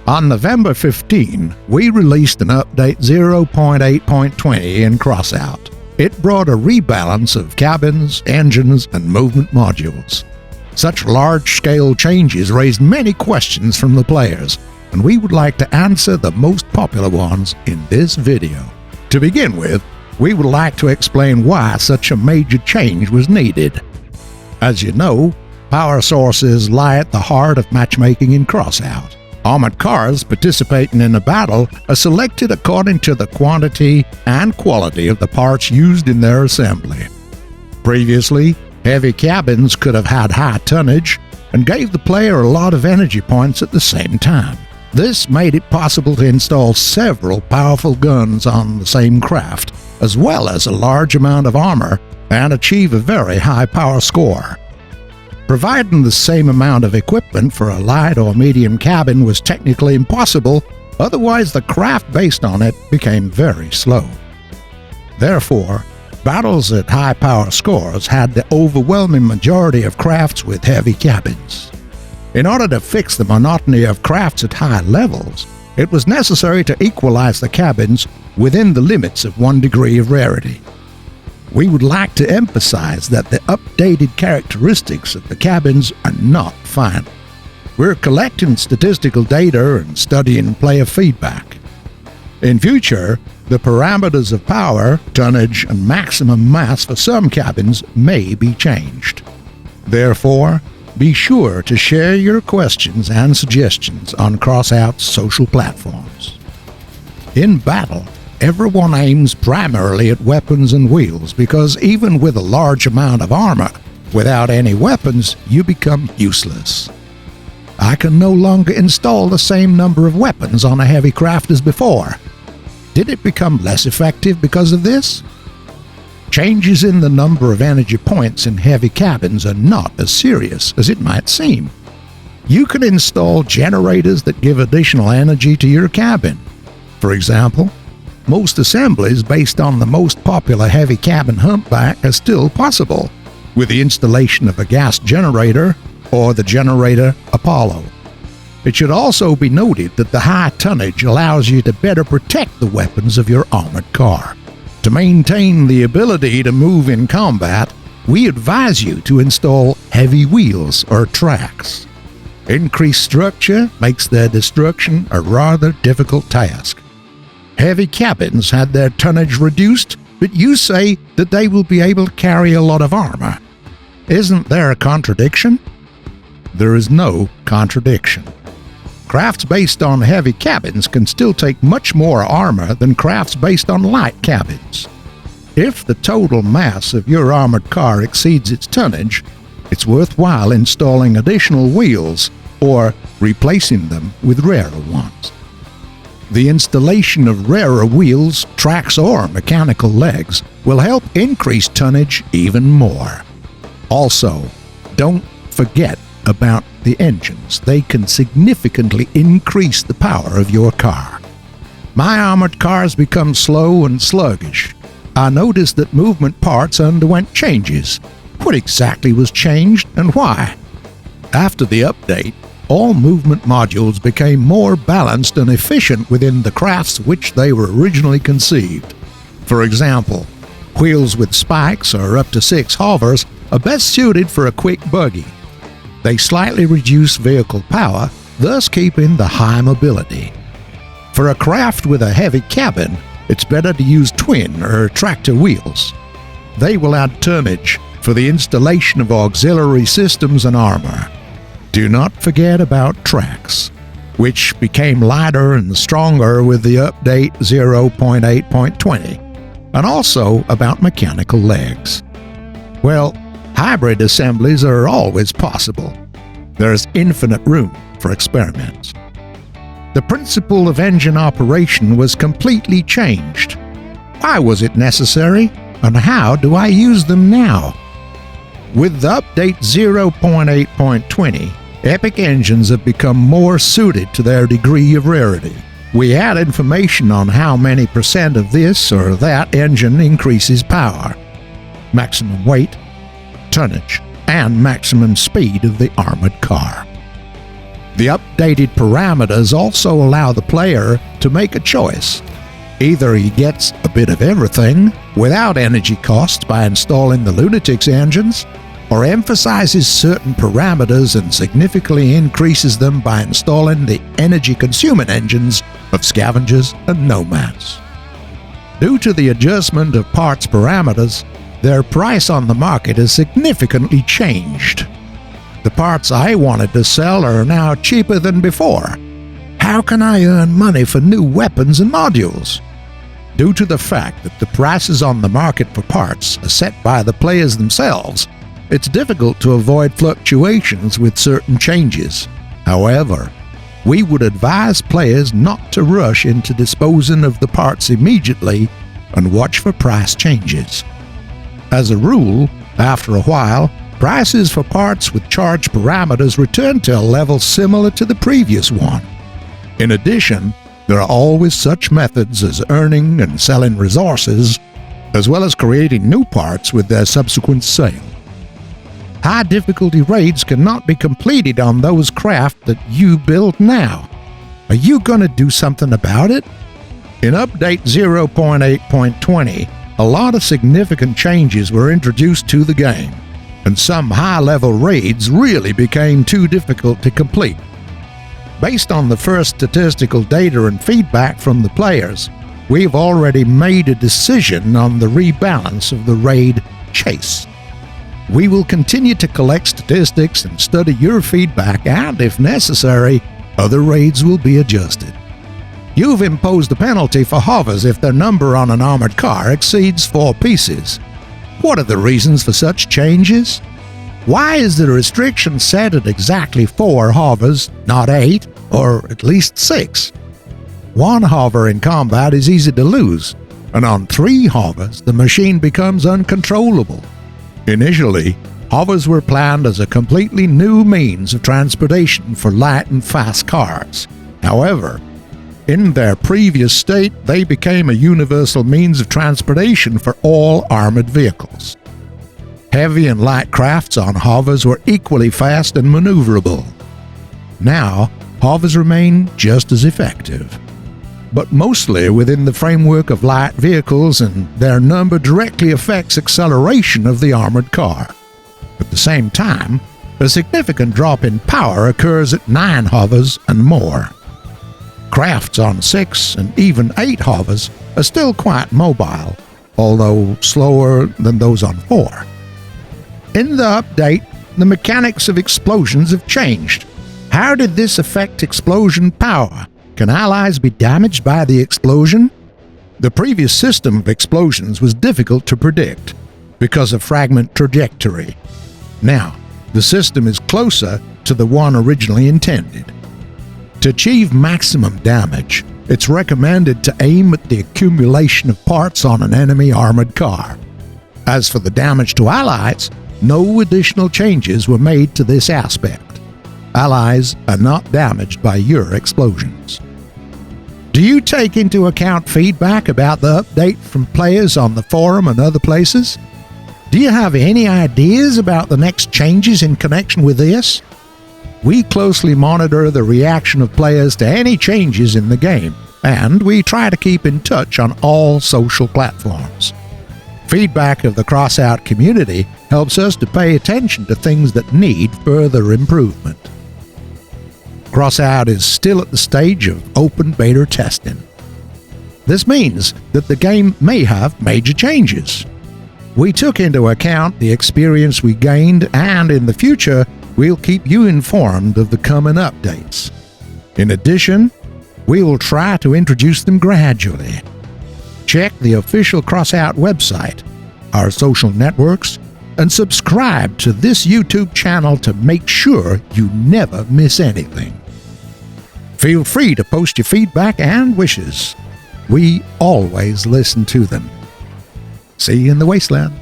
On November 15, we released an update 0.8.20 in Crossout. It brought a rebalance of cabins, engines, and movement modules. Such large-scale changes raised many questions from the players, and we would like to answer the most popular ones in this video. To begin with, we would like to explain why such a major change was needed. As you know, power sources lie at the heart of matchmaking in Crossout. Armored cars participating in a battle are selected according to the quantity and quality of the parts used in their assembly. Previously, heavy cabins could have had high tonnage and gave the player a lot of energy points at the same time. This made it possible to install several powerful guns on the same craft, as well as a large amount of armor, and achieve a very high power score. Providing the same amount of equipment for a light or medium cabin was technically impossible, otherwise the craft based on it became very slow. Therefore, battles at high power scores had the overwhelming majority of crafts with heavy cabins. In order to fix the monotony of crafts at high levels, it was necessary to equalize the cabins within the limits of 1 degree of rarity. We would like to emphasize that the updated characteristics of the cabins are not final. We're collecting statistical data and studying player feedback. In future, the parameters of power, tonnage, and maximum mass for some cabins may be changed. Therefore, be sure to share your questions and suggestions on Crossout's social platforms. In battle, everyone aims primarily at weapons and wheels because even with a large amount of armor, without any weapons, you become useless. I can no longer install the same number of weapons on a heavy craft as before. Did it become less effective because of this? Changes in the number of energy points in heavy cabins are not as serious as it might seem. You can install generators that give additional energy to your cabin. For example, most assemblies based on the most popular heavy cabin humpback are still possible, with the installation of a gas generator or the generator Apollo. It should also be noted that the high tonnage allows you to better protect the weapons of your armored car. To maintain the ability to move in combat, we advise you to install heavy wheels or tracks. Increased structure makes their destruction a rather difficult task. Heavy cabins had their tonnage reduced, but you say that they will be able to carry a lot of armor. Isn't there a contradiction? There is no contradiction. Crafts based on heavy cabins can still take much more armor than crafts based on light cabins. If the total mass of your armored car exceeds its tonnage, it's worthwhile installing additional wheels or replacing them with rarer ones. The installation of rarer wheels, tracks, or mechanical legs will help increase tonnage even more. Also, don't forget about the engines. They can significantly increase the power of your car. My armored cars become slow and sluggish. I noticed that movement parts underwent changes. What exactly was changed and why? After the update, all movement modules became more balanced and efficient within the crafts which they were originally conceived. For example, wheels with spikes or up to 6 hovers are best suited for a quick buggy. They slightly reduce vehicle power, thus keeping the high mobility. For a craft with a heavy cabin, it's better to use twin or tractor wheels. They will add tonnage for the installation of auxiliary systems and armor. Do not forget about tracks, which became lighter and stronger with the update 0.8.20, and also about mechanical legs. Well, hybrid assemblies are always possible. There's infinite room for experiments. The principle of engine operation was completely changed. Why was it necessary, and how do I use them now? With the update 0.8.20, Epic engines have become more suited to their degree of rarity. We add information on how many % of this or that engine increases power, maximum weight, tonnage, and maximum speed of the armored car. The updated parameters also allow the player to make a choice. Either he gets a bit of everything without energy cost by installing the Lunatics engines, or emphasizes certain parameters and significantly increases them by installing the energy-consuming engines of Scavengers and Nomads. Due to the adjustment of parts parameters, their price on the market has significantly changed. The parts I wanted to sell are now cheaper than before. How can I earn money for new weapons and modules? Due to the fact that the prices on the market for parts are set by the players themselves, it's difficult to avoid fluctuations with certain changes. However, we would advise players not to rush into disposing of the parts immediately and watch for price changes. As a rule, after a while, prices for parts with charge parameters return to a level similar to the previous one. In addition, there are always such methods as earning and selling resources, as well as creating new parts with their subsequent sale. High difficulty raids cannot be completed on those craft that you build now. Are you going to do something about it? In Update 0.8.20, a lot of significant changes were introduced to the game, and some high-level raids really became too difficult to complete. Based on the first statistical data and feedback from the players, we've already made a decision on the rebalance of the raid chase. We will continue to collect statistics and study your feedback, and if necessary, other raids will be adjusted. You've imposed a penalty for hovers if their number on an armored car exceeds 4 pieces. What are the reasons for such changes? Why is the restriction set at exactly 4 hovers, not 8, or at least 6? 1 hover in combat is easy to lose, and on 3 hovers the machine becomes uncontrollable. Initially, hovers were planned as a completely new means of transportation for light and fast cars. However, in their previous state, they became a universal means of transportation for all armored vehicles. Heavy and light crafts on hovers were equally fast and maneuverable. Now, hovers remain just as effective, but mostly within the framework of light vehicles, and their number directly affects acceleration of the armored car. At the same time, a significant drop in power occurs at 9 hovers and more. Crafts on 6 and even 8 hovers are still quite mobile, although slower than those on 4. In the update, the mechanics of explosions have changed. How did this affect explosion power? Can allies be damaged by the explosion? The previous system of explosions was difficult to predict because of fragment trajectory. Now, the system is closer to the one originally intended. To achieve maximum damage, it's recommended to aim at the accumulation of parts on an enemy armored car. As for the damage to allies, no additional changes were made to this aspect. Allies are not damaged by your explosions. Do you take into account feedback about the update from players on the forum and other places? Do you have any ideas about the next changes in connection with this? We closely monitor the reaction of players to any changes in the game, and we try to keep in touch on all social platforms. Feedback of the Crossout community helps us to pay attention to things that need further improvement. Crossout is still at the stage of open beta testing. This means that the game may have major changes. We took into account the experience we gained, and in the future, we'll keep you informed of the coming updates. In addition, we will try to introduce them gradually. Check the official Crossout website, our social networks, and subscribe to this YouTube channel to make sure you never miss anything. Feel free to post your feedback and wishes. We always listen to them. See you in the wasteland.